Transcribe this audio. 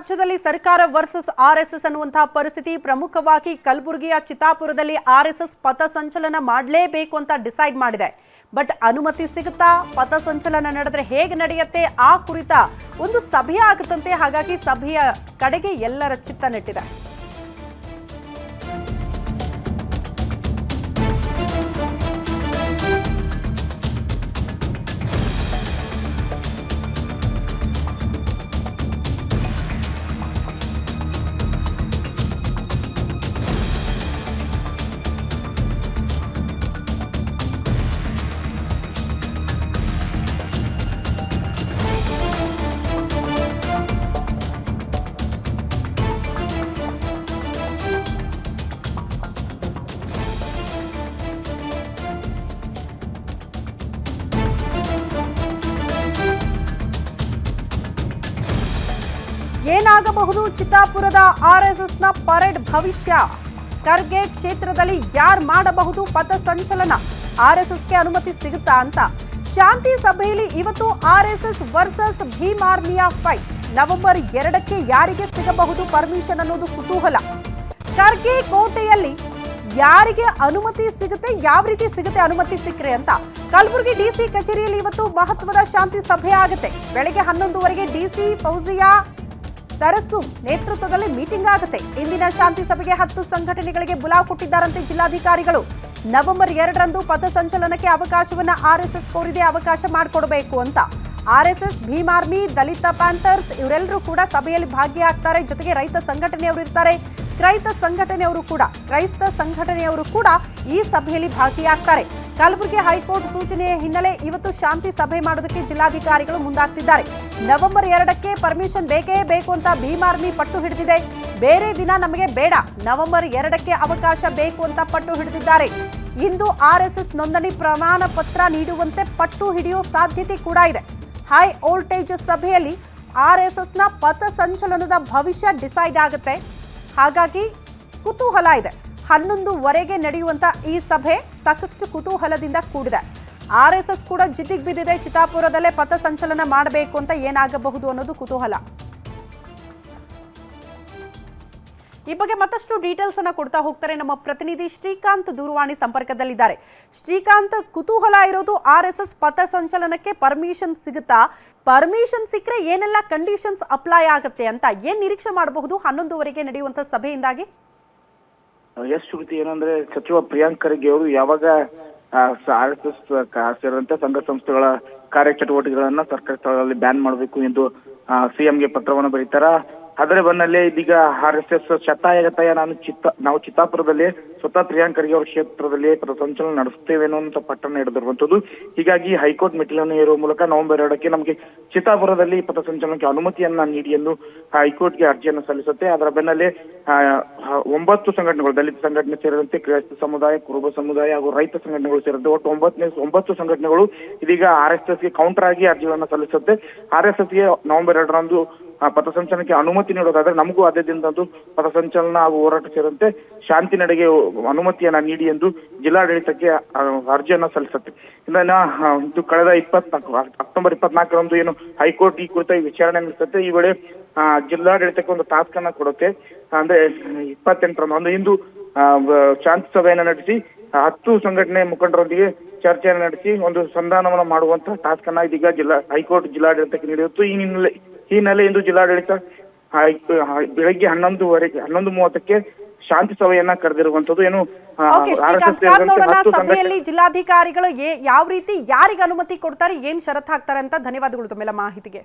ರಾಜ್ಯದಲ್ಲಿ ಸರ್ಕಾರ versus RSS ಅನ್ನುವಂತಹ ಪರಿಸ್ಥಿತಿ ಪ್ರಮುಖವಾಗಿ ಕಲಬುರಗಿಯ ಚಿತ್ತಾಪುರದಲ್ಲಿ ಆರ್ಎಸ್ಎಸ್ ಪಥಸಂಚಲನ ಮಾಡಲೇಬೇಕು ಅಂತ ಡಿಸೈಡ್ ಮಾಡಿದೆ. ಬಟ್ ಅನುಮತಿ ಸಿಗುತ್ತಾ, ಪಥಸಂಚಲನ ನಡೆದ್ರೆ ಹೇಗೆ ನಡೆಯುತ್ತೆ ಆ ಕುರಿತ ಒಂದು ಸಭೆ ಆಗುತ್ತಂತೆ. ಹಾಗಾಗಿ ಸಭೆಯ ಕಡೆಗೆ ಎಲ್ಲರ ಚಿತ್ತ ನೆಟ್ಟಿದೆ. ಏನಾಗಬಹುದು ಚಿತ್ತಾಪುರದ ಆರ್ಎಸ್ಎಸ್ನ ಪರೇಡ್ ಭವಿಷ್ಯ? ಖರ್ಗೆ ಕ್ಷೇತ್ರದಲ್ಲಿ ಯಾರು ಮಾಡಬಹುದು ಪಥಸಂಚಲನ? ಆರ್ಎಸ್ಎಸ್ಗೆ ಅನುಮತಿ ಸಿಗುತ್ತಾ ಅಂತ ಶಾಂತಿ ಸಭೆಯಲ್ಲಿ ಇವತ್ತು ಆರ್ಎಸ್ಎಸ್ ವರ್ಸಸ್ ಭೀಮ್ ಆರ್ಮಿಯ ಫೈಟ್. ನವೆಂಬರ್ 2ಕ್ಕೆ ಯಾರಿಗೆ ಸಿಗಬಹುದು ಪರ್ಮಿಷನ್ ಅನ್ನೋದು ಕುತೂಹಲ. ಖರ್ಗೆ ಕೋಟೆಯಲ್ಲಿ ಯಾರಿಗೆ ಅನುಮತಿ ಸಿಗುತ್ತೆ, ಯಾವ ರೀತಿ ಸಿಗುತ್ತೆ ಅನುಮತಿ ಸಿಕ್ಕರೆ ಅಂತ ಕಲಬುರಗಿ ಡಿಸಿ ಕಚೇರಿಯಲ್ಲಿ ಇವತ್ತು ಮಹತ್ವದ ಶಾಂತಿ ಸಭೆ ಆಗುತ್ತೆ. ಬೆಳಗ್ಗೆ 11 ಡಿಸಿ ಫೌಜಿಯಾ ತರಸು ನೇತೃತ್ವದಲ್ಲಿ ಮೀಟಿಂಗ್ ಆಗುತ್ತೆ. ಇಂದಿನ ಶಾಂತಿ ಸಭೆಗೆ 10 ಸಂಘಟನೆಗಳಿಗೆ ಬುಲಾವ್ ಕೊಟ್ಟಿದ್ದಾರಂತೆ ಜಿಲ್ಲಾಧಿಕಾರಿಗಳು. ನವೆಂಬರ್ 2ರಂದು ಪಥಸಂಚಲನಕ್ಕೆ ಅವಕಾಶವನ್ನ ಆರ್ಎಸ್ಎಸ್ ಕೋರಿದೆ, ಅವಕಾಶ ಮಾಡಿಕೊಡಬೇಕು ಅಂತ. ಆರ್ಎಸ್ಎಸ್, ಭೀಮ್ ಆರ್ಮಿ, ದಲಿತ ಪ್ಯಾಂಥರ್ಸ್ ಇವರೆಲ್ಲರೂ ಕೂಡ ಸಭೆಯಲ್ಲಿ ಭಾಗಿಯಾಗ್ತಾರೆ. ಜೊತೆಗೆ ರೈತ ಸಂಘಟನೆಯವರು ಇರ್ತಾರೆ, ಕ್ರೈಸ್ತ ಸಂಘಟನೆಯವರು ಕೂಡ ಈ ಸಭೆಯಲ್ಲಿ ಭಾಗಿಯಾಗ್ತಾರೆ. ಕಲಬುರಗಿ ಹೈಕೋರ್ಟ್ ಸೂಚನೆಯ ಹಿನ್ನೆಲೆ ಇವತ್ತು ಶಾಂತಿ ಸಭೆ ಮಾಡೋದಕ್ಕೆ ಜಿಲ್ಲಾಧಿಕಾರಿಗಳು ಮುಂದಾಗ್ತಿದ್ದಾರೆ. ನವೆಂಬರ್ 2ಕ್ಕೆ ಪರ್ಮಿಷನ್ ಬೇಕೇ ಬೇಕು ಅಂತ ಭೀಮ್ ಆರ್ಮಿ ಪಟ್ಟು ಹಿಡಿದಿದೆ. ಬೇರೆ ದಿನ ನಮಗೆ ಬೇಡ, ನವೆಂಬರ್ 2ಕ್ಕೆ ಅವಕಾಶ ಬೇಕು ಅಂತ ಪಟ್ಟು ಹಿಡಿದಿದ್ದಾರೆ. ಇಂದು ಆರ್ಎಸ್ಎಸ್ ನೋಂದಣಿ ಪ್ರಮಾಣ ಪತ್ರ ನೀಡುವಂತೆ ಪಟ್ಟು ಹಿಡಿಯುವ ಸಾಧ್ಯತೆ ಕೂಡ ಇದೆ. ಹೈ ವೋಲ್ಟೇಜ್ ಸಭೆಯಲ್ಲಿ ಆರ್ಎಸ್ಎಸ್ನ ಪಥಸಂಚಲನದ ಭವಿಷ್ಯ ಡಿಸೈಡ್ ಆಗುತ್ತೆ. ಹಾಗಾಗಿ ಕುತೂಹಲ ಇದೆ. 11ವರೆಗೆ ನಡೆಯುವಂತ ಈ ಸಭೆ ಸಾಕಷ್ಟು ಕುತೂಹಲದಿಂದ ಕೂಡಿದೆ. ಆರ್ಎಸ್ಎಸ್ ಕೂಡ ಜಿದ್ದಿಗೆ ಬಿದ್ದಿದೆ. ಚಿತ್ತಾಪುರದಲ್ಲೇ ಪಥಸಂಚಲನ ಮಾಡಬೇಕು ಅಂತ ಏನಾಗಬಹುದು ಅನ್ನೋದು ಕುತೂಹಲ. ಈ ಬಗ್ಗೆ ಮತ್ತಷ್ಟು ಡೀಟೇಲ್ಸ್ ಅನ್ನ ಕೊಡ್ತಾ ಹೋಗ್ತಾರೆ ನಮ್ಮ ಪ್ರತಿನಿಧಿ ಶ್ರೀಕಾಂತ್ ದೂರವಾಣಿ ಸಂಪರ್ಕದಲ್ಲಿದ್ದಾರೆ. ಶ್ರೀಕಾಂತ್, ಕುತೂಹಲ ಇರೋದು ಆರ್ಎಸ್ಎಸ್ ಪಥಸಂಚಲನಕ್ಕೆ ಪರ್ಮಿಷನ್ ಸಿಗುತ್ತಾ? ಪರ್ಮಿಷನ್ ಸಿಕ್ಕರೆ ಏನೆಲ್ಲ ಕಂಡೀಷನ್ಸ್ ಅಪ್ಲೈ ಆಗುತ್ತೆ ಅಂತ ಏನ್ ನಿರೀಕ್ಷೆ ಮಾಡಬಹುದು 11ವರೆಗೆ ನಡೆಯುವಂತ ಸಭೆಯಿಂದಾಗಿ? ಎಸ್ ಶ್ರುತಿ, ಏನಂದ್ರೆ ಸಚಿವ ಪ್ರಿಯಾಂಕ್ ಖರ್ಗೆ ಅವರು ಯಾವಾಗ ಆರ್ಎಸ್ಎಸ್ ಸೇರಿದಂತೆ ಸಂಘ ಸಂಸ್ಥೆಗಳ ಕಾರ್ಯಚಟುವಟಿಕೆಗಳನ್ನ ಸರ್ಕಾರಿ ಸ್ಥಳಗಳಲ್ಲಿ ಬ್ಯಾನ್ ಮಾಡಬೇಕು ಎಂದು ಸಿಎಂಗೆ ಪತ್ರವನ್ನು ಬರೀತಾರ. ಅದರ ಬೆನ್ನಲ್ಲೇ ಇದೀಗ ಆರ್ಎಸ್ಎಸ್ ಶತಾಯಗತಾಯ ನಾವು ಚಿತ್ತಾಪುರದಲ್ಲಿ ಸ್ವತಃ ಪ್ರಿಯಾಂಕ್ ಖರ್ಗೆ ಅವರ ಕ್ಷೇತ್ರದಲ್ಲಿ ಪಥಸಂಚಲನ ನಡೆಸುತ್ತೇವೆ ಅನ್ನುವಂತ ಪಟ್ಟಣ ಹಿಡಿದಿರುವಂತದ್ದು. ಹೀಗಾಗಿ ಹೈಕೋರ್ಟ್ ಮೆಟ್ಟಿಲನ್ನು ಏರುವ ಮೂಲಕ ನವೆಂಬರ್ 2ಕ್ಕೆ ನಮಗೆ ಚಿತ್ತಾಪುರದಲ್ಲಿ ಪಥಸಂಚಲನಕ್ಕೆ ಅನುಮತಿಯನ್ನ ನೀಡಿ ಎಂದು ಹೈಕೋರ್ಟ್ಗೆ ಅರ್ಜಿಯನ್ನು ಸಲ್ಲಿಸುತ್ತೆ. ಅದರ ಬೆನ್ನಲ್ಲೇ 9 ಸಂಘಟನೆಗಳು, ದಲಿತ ಸಂಘಟನೆ ಸೇರಿದಂತೆ ಕ್ರೈಸ್ತ ಸಮುದಾಯ, ಕುರುಬ ಸಮುದಾಯ ಹಾಗೂ ರೈತ ಸಂಘಟನೆಗಳು ಸೇರಿದಂತೆ ಒಟ್ಟು 9 ಸಂಘಟನೆಗಳು ಇದೀಗ ಆರ್ಎಸ್ಎಸ್ಗೆ ಕೌಂಟರ್ ಆಗಿ ಅರ್ಜಿಗಳನ್ನು ಸಲ್ಲಿಸುತ್ತೆ. ಆರ್ಎಸ್ಎಸ್ಗೆ ನವೆಂಬರ್ 2ರಂದು ಪಥಸಂಚಲನಕ್ಕೆ ಅನುಮತಿ ನೀಡೋದಾದ್ರೆ ನಮಗೂ ಅದೇ ದಿನದಂದು ಪಥಸಂಚಲನ ಹಾಗೂ ಹೋರಾಟ ಸೇರಿದಂತೆ ಶಾಂತಿ ನಡೆಗೆ ಅನುಮತಿಯನ್ನ ನೀಡಿ ಎಂದು ಜಿಲ್ಲಾಡಳಿತಕ್ಕೆ ಅರ್ಜಿಯನ್ನ ಸಲ್ಲಿಸುತ್ತೆ. ಇದು ಕಳೆದ ಅಕ್ಟೋಬರ್ 24ರಂದು ಏನು ಹೈಕೋರ್ಟ್ ಈ ಕುರಿತ ವಿಚಾರಣೆ ನಡೆಸುತ್ತೆ. ಈ ವೇಳೆ ಜಿಲ್ಲಾಡಳಿತಕ್ಕೆ ಒಂದು ಟಾಸ್ಕ್ ಅನ್ನ ಕೊಡುತ್ತೆ. ಅಂದ್ರೆ 28ರಂದು ಅಂದ್ರೆ ಇಂದು ಶಾಂತಿ ಸಭೆಯನ್ನ ನಡೆಸಿ 10 ಸಂಘಟನೆ ಮುಖಂಡರೊಂದಿಗೆ ಚರ್ಚೆಯನ್ನು ನಡೆಸಿ ಒಂದು ಸಂಧಾನವನ್ನು ಮಾಡುವಂತಹ ಟಾಸ್ಕ್ ಅನ್ನ ಇದೀಗ ಹೈಕೋರ್ಟ್ ಜಿಲ್ಲಾಡಳಿತಕ್ಕೆ ನೀಡಿತ್ತು. ಈ ಹಿನ್ನೆಲೆ ಇಂದು ಜಿಲ್ಲಾಡಳಿತ ಬೆಳಗ್ಗೆ 11:30ಕ್ಕೆ ಶಾಂತಿ ಸಭೆಯನ್ನ ಕರೆದಿರುವಂತದ್ದು. ಏನು ಸಭೆಯಲ್ಲಿ ಜಿಲ್ಲಾಧಿಕಾರಿಗಳು ಯಾವ ರೀತಿ ಯಾರಿಗೆ ಅನುಮತಿ ಕೊಡ್ತಾರೆ, ಏನ್ ಷರತ್ತು ಹಾಕ್ತಾರೆ ಅಂತ. ಧನ್ಯವಾದಗಳು ತಮ್ಮೆಲ್ಲ ಮಾಹಿತಿಗೆ.